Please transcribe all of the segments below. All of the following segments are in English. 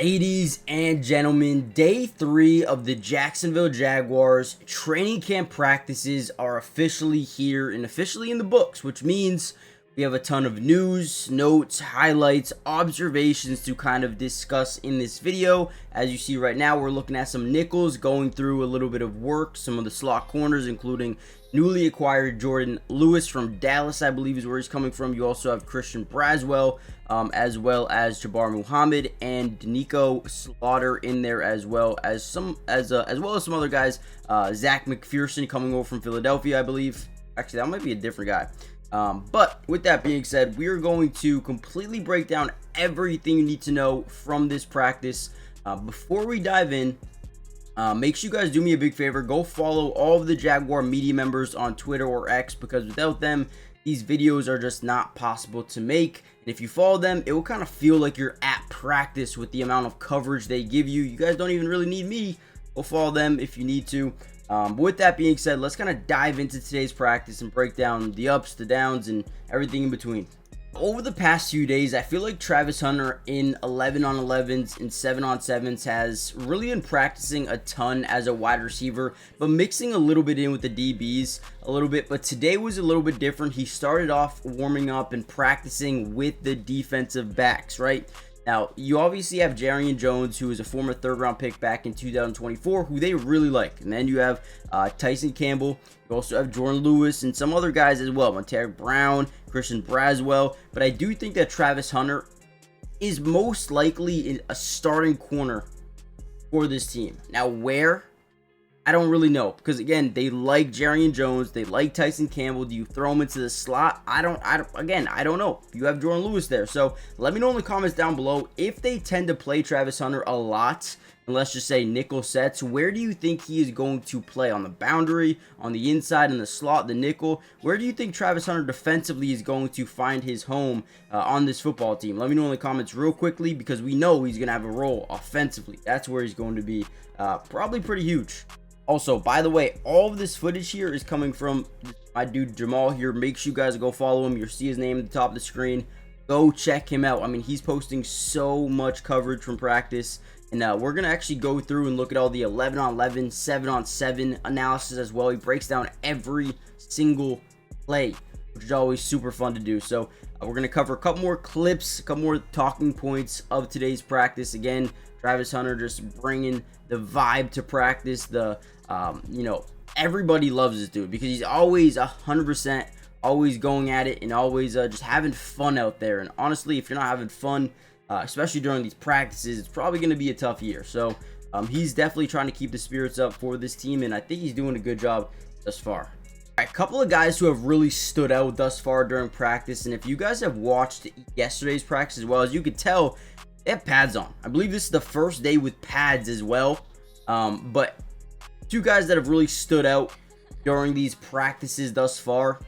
Ladies and gentlemen, day 3 of the Jacksonville Jaguars training camp practices are officially here and officially in the books, which means we have a ton of news, notes, highlights, observations to kind of discuss in this video. As you see right now, we're looking at some nickels, going through a little bit of work, some of the slot corners, including newly acquired Jordan Lewis from Dallas, I believe is where he's coming from. You also have Christian Braswell, as well as Jabbar Muhammad and Nico Slaughter in there, as well as some other guys. Zach McPherson coming over from Philadelphia, I believe. Actually, that might be a different guy. But with that being said, we are going to completely break down everything you need to know from this practice. Before we dive in, make sure you guys do me a big favor. Go follow all of the Jaguar media members on Twitter or X, because without them, these videos are just not possible to make. And if you follow them, it will kind of feel like you're at practice with the amount of coverage they give you. You guys don't even really need me. Go follow them if you need to. But with that being said, let's kind of dive into today's practice and break down the ups, the downs, and everything in between. Over the past few days, I feel like Travis Hunter in 11-on-11s and 7-on-7s has really been practicing a ton as a wide receiver, but mixing a little bit in with the DBs a little bit. But today was a little bit different. He started off warming up and practicing with the defensive backs, right? Now, you obviously have Jarrian Jones, who is a former third-round pick back in 2024, who they really like. And then you have Tyson Campbell. You also have Jordan Lewis and some other guys as well. Montaric Brown, Christian Braswell. But I do think that Travis Hunter is most likely a starting corner for this team. Now, where? I don't really know, because again, they like Jarrian Jones, they like Tyson Campbell. Do you throw him into the slot? I don't know. You have Jordan Lewis there, so let me know in the comments down below if they tend to play Travis Hunter a lot, and let's just say nickel sets. Where do you think he is going to play? On the boundary, on the inside, in the slot, the nickel? Where do you think Travis Hunter defensively is going to find his home on this football team? Let me know in the comments real quickly, because we know he's going to have a role offensively. That's where he's going to be probably pretty huge. Also, by the way, all of this footage here is coming from my dude Jamal here. Make sure you guys go follow him. You'll see his name at the top of the screen. Go check him out. I mean, he's posting so much coverage from practice. And we're going to actually go through and look at all the 11-on-11, 7-on-7 analysis as well. He breaks down every single play, which is always super fun to do. So we're going to cover a couple more clips, a couple more talking points of today's practice. Again, Travis Hunter just bringing the vibe to practice. Everybody loves this dude because he's always 100%, always going at it, and always just having fun out there. And honestly, if you're not having fun, especially during these practices, it's probably going to be a tough year. So he's definitely trying to keep the spirits up for this team, and I think he's doing a good job thus far. A couple of guys who have really stood out thus far during practice, and if you guys have watched yesterday's practice as well, as you could tell, they have pads on. I believe this is the first day with pads as well. But two guys that have really stood out during these practices thus far.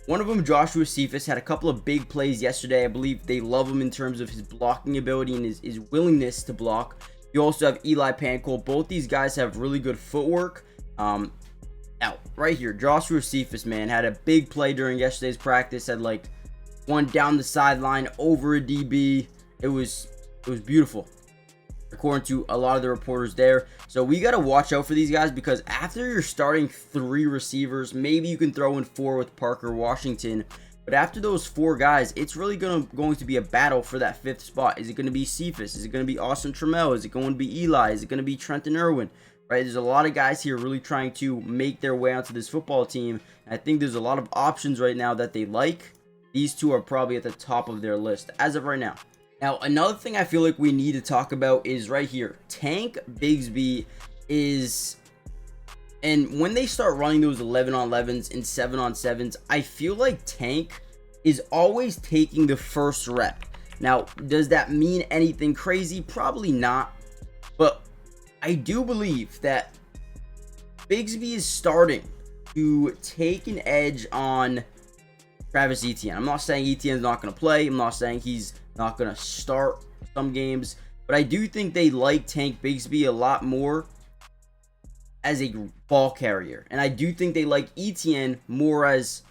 One of them, Joshua Cephas, had a couple of big plays yesterday. I believe they love him in terms of his blocking ability and his willingness to block. You also have Eli Pancol. Both these guys have really good footwork. Now, right here, Joshua Cephas, man, had a big play during yesterday's practice. Had like one down the sideline over a DB. It was beautiful, according to a lot of the reporters there. So we got to watch out for these guys, because after you're starting 3 receivers, maybe you can throw in 4 with Parker Washington. But after those 4 guys, it's really going to be a battle for that 5th spot. Is it going to be Cephas? Is it going to be Austin Trammell? Is it going to be Eli? Is it going to be Trenton Irwin? Right? There's a lot of guys here really trying to make their way onto this football team. And I think there's a lot of options right now that they like. These 2 are probably at the top of their list as of right now. Now, another thing I feel like we need to talk about is right here. Tank Bigsby is, and when they start running those 11-on-11s and 7-on-7s, I feel like Tank is always taking the first rep. Now, does that mean anything crazy? Probably not. But I do believe that Bigsby is starting to take an edge on Travis Etienne. I'm not saying Etienne's not going to play. I'm not saying he's not going to start some games. But I do think they like Tank Bigsby a lot more as a ball carrier. And I do think they like Etienne more as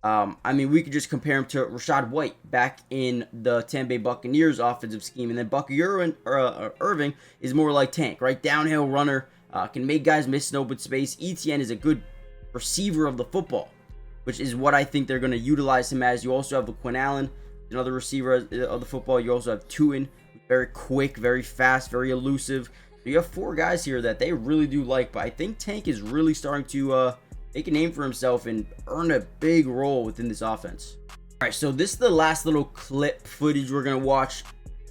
I mean, we could just compare him to Rashad White back in the Tampa Bay Buccaneers offensive scheme. And then Bucky Irving is more like Tank, right? Downhill runner, can make guys miss in open space. Etienne is a good receiver of the football, which is what I think they're going to utilize him as. You also have Quinn Allen, another receiver of the football. You also have Tuin, very quick, very fast, very elusive. So you have 4 guys here that they really do like. But I think Tank is really starting to make a name for himself and earn a big role within this offense. All right, so this is the last little clip footage we're going to watch.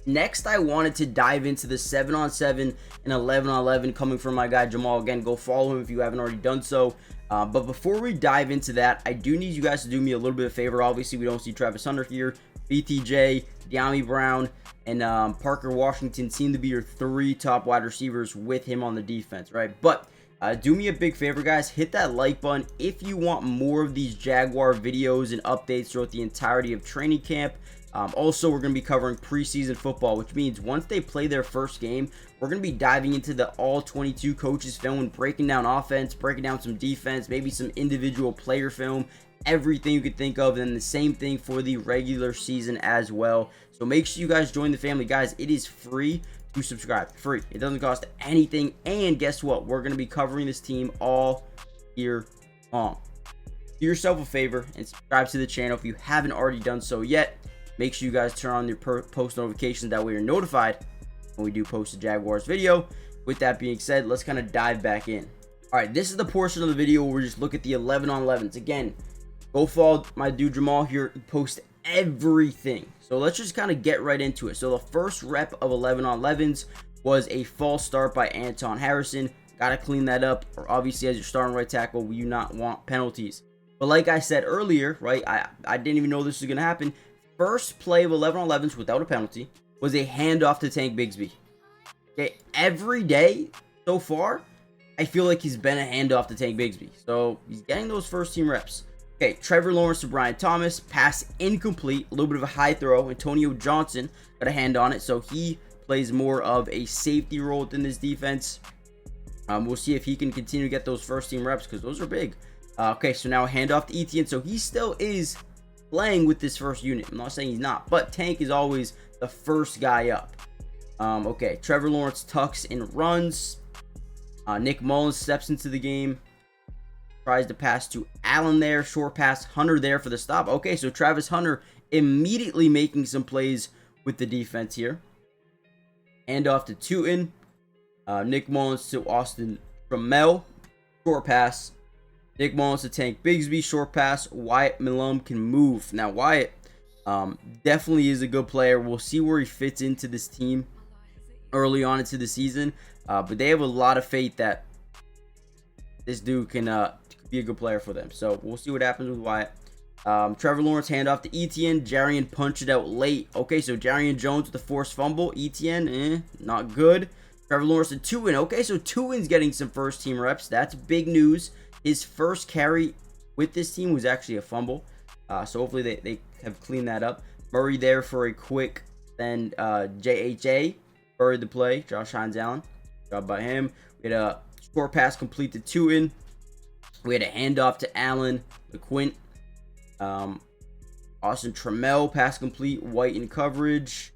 Next, I wanted to dive into the 7-on-7 and 11-on-11 coming from my guy Jamal. Again, go follow him if you haven't already done so. But before we dive into that, I do need you guys to do me a little bit of favor. Obviously, we don't see Travis Hunter here. BTJ, De'Ami Brown, and Parker Washington seem to be your 3 top wide receivers with him on the defense, right? But do me a big favor, guys. Hit that like button if you want more of these Jaguar videos and updates throughout the entirety of training camp. Also, we're going to be covering preseason football, which means once they play their first game, we're going to be diving into the all 22 coaches film and breaking down offense, breaking down some defense, maybe some individual player film, everything you could think of. And then the same thing for the regular season as well. So make sure you guys join the family, guys. It is free to subscribe. Free. It doesn't cost anything. And guess what? We're going to be covering this team all year long. Do yourself a favor and subscribe to the channel if you haven't already done so yet. Make sure you guys turn on your post notifications. That way you're notified when we do post a Jaguars video. With that being said, let's kind of dive back in. All right, this is the portion of the video where we just look at the 11-on-11s. Again, go follow my dude Jamal here. He posts everything. So let's just kind of get right into it. So the first rep of 11-on-11s was a false start by Anton Harrison. Got to clean that up. Or obviously, as your starting right tackle, you not want penalties. But like I said earlier, right, I didn't even know this was going to happen. First play of 11-on-11s without a penalty was a handoff to Tank Bigsby. Okay, every day so far, I feel like he's been a handoff to Tank Bigsby. So he's getting those first team reps. Okay, Trevor Lawrence to Brian Thomas, pass incomplete, a little bit of a high throw. Antonio Johnson got a hand on it, so he plays more of a safety role within this defense. We'll see if he can continue to get those first team reps because those are big. Okay, so now a handoff to Etienne, so he still is playing with this first unit. I'm not saying he's not, but Tank is always the first guy up. Okay, Trevor Lawrence tucks and runs. Nick Mullins steps into the game. Tries to pass to Allen there. Short pass. Hunter there for the stop. Okay, so Travis Hunter immediately making some plays with the defense here. Hand off to Tuin. Nick Mullins to Austin Trammell. Short pass. Nick Mullins to Tank Bigsby. Short pass. Wyatt Milum can move. Now, Wyatt definitely is a good player. We'll see where he fits into this team early on into the season. But they have a lot of faith that this dude can be a good player for them. So we'll see what happens with Wyatt. Trevor Lawrence handoff to Etienne. Jarian punched it out late. Okay, so Jarian Jones with the forced fumble. Etienne, not good. Trevor Lawrence to Tuin. Okay, so Tuin's getting some first team reps. That's big news. His first carry with this team was actually a fumble. So hopefully they have cleaned that up. Murray there for a quick, then JHA buried the play. Josh Hines Allen. Job by him. We had a short pass complete to Tuin. We had a handoff to Allen, LeQuint. Austin Trammell, pass complete. White in coverage.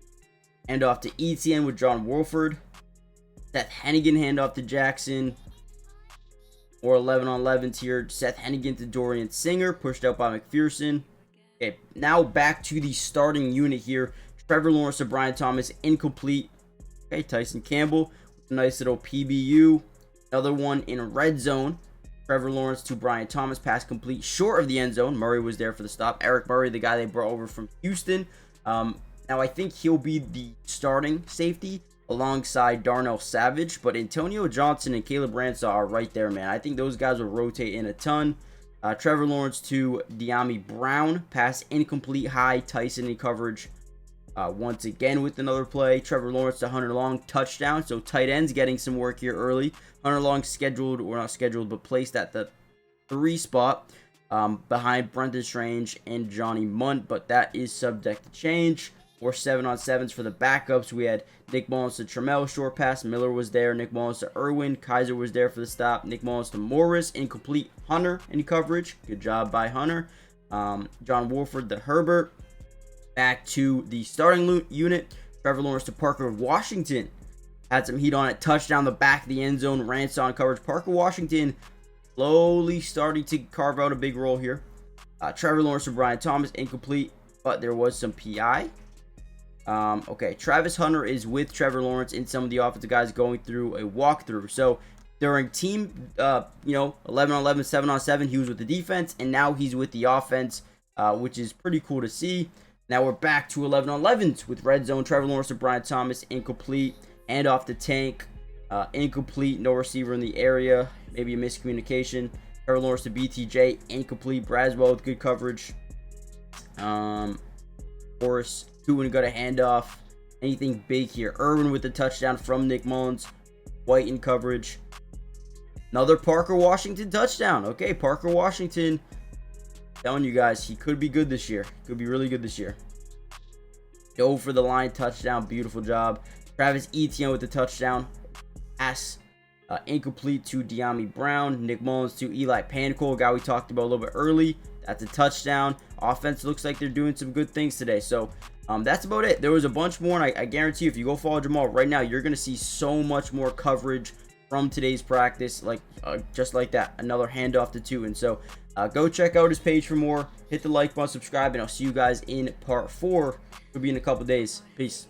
Handoff to Etienne with John Wolford. Seth Hennigan handoff to Jackson. Or 11-on-11s here. Seth Hennigan to Dorian Singer. Pushed out by McPherson. Okay, now back to the starting unit here. Trevor Lawrence to Brian Thomas. Incomplete. Okay, Tyson Campbell with a nice little PBU. Another one in red zone. Trevor Lawrence to Brian Thomas. Pass complete short of the end zone. Murray was there for the stop. Eric Murray, the guy they brought over from Houston. Now, I think he'll be the starting safety alongside Darnell Savage. But Antonio Johnson and Caleb Ransaw are right there, man. I think those guys will rotate in a ton. Trevor Lawrence to De'Ami Brown. Pass incomplete high. Tyson in coverage. Once again with another play. Trevor Lawrence to Hunter Long. Touchdown. So tight ends getting some work here early. Hunter Long scheduled, or not scheduled, but placed at the 3 spot behind Brenton Strange and Johnny Munt. But that is subject to change. Or 7-on-7s for the backups. We had Nick Mullins to Trammell, short pass. Miller was there. Nick Mullins to Irwin. Kaiser was there for the stop. Nick Mullins to Morris. Incomplete. Hunter in coverage. Good job by Hunter. John Wolford to Herbert. Back to the starting unit. Trevor Lawrence to Parker Washington. Had some heat on it. Touchdown the back of the end zone. Ransaw coverage. Parker Washington slowly starting to carve out a big role here. Trevor Lawrence to Brian Thomas. Incomplete, but there was some PI. Okay, Travis Hunter is with Trevor Lawrence and some of the offensive guys going through a walkthrough. So during team, 11 on 11, 7 on 7, he was with the defense, and now he's with the offense, which is pretty cool to see. Now we're back to 11 on 11s with red zone. Trevor Lawrence to Brian Thomas, incomplete. And off the tank, incomplete. No receiver in the area. Maybe a miscommunication. Trevor Lawrence to BTJ, incomplete. Braswell with good coverage. Forrest, Tua got a handoff. Anything big here? Irwin with the touchdown from Nick Mullins. White in coverage. Another Parker Washington touchdown. Okay, Parker Washington. Telling you guys, he could be good this year. Could be really good this year. Go for the line touchdown. Beautiful job. Travis Etienne with the touchdown. Pass incomplete to De'Ami Brown. Nick Mullins to Eli Panicol, a guy we talked about a little bit early. That's a touchdown. Offense looks like they're doing some good things today. So that's about it. There was a bunch more, and I guarantee you, if you go follow Jamal right now, you're going to see so much more coverage from today's practice, like just like that. Another handoff to Tua. And so go check out his page for more. Hit the like button, subscribe, and I'll see you guys in part 4. It'll be in a couple days. Peace.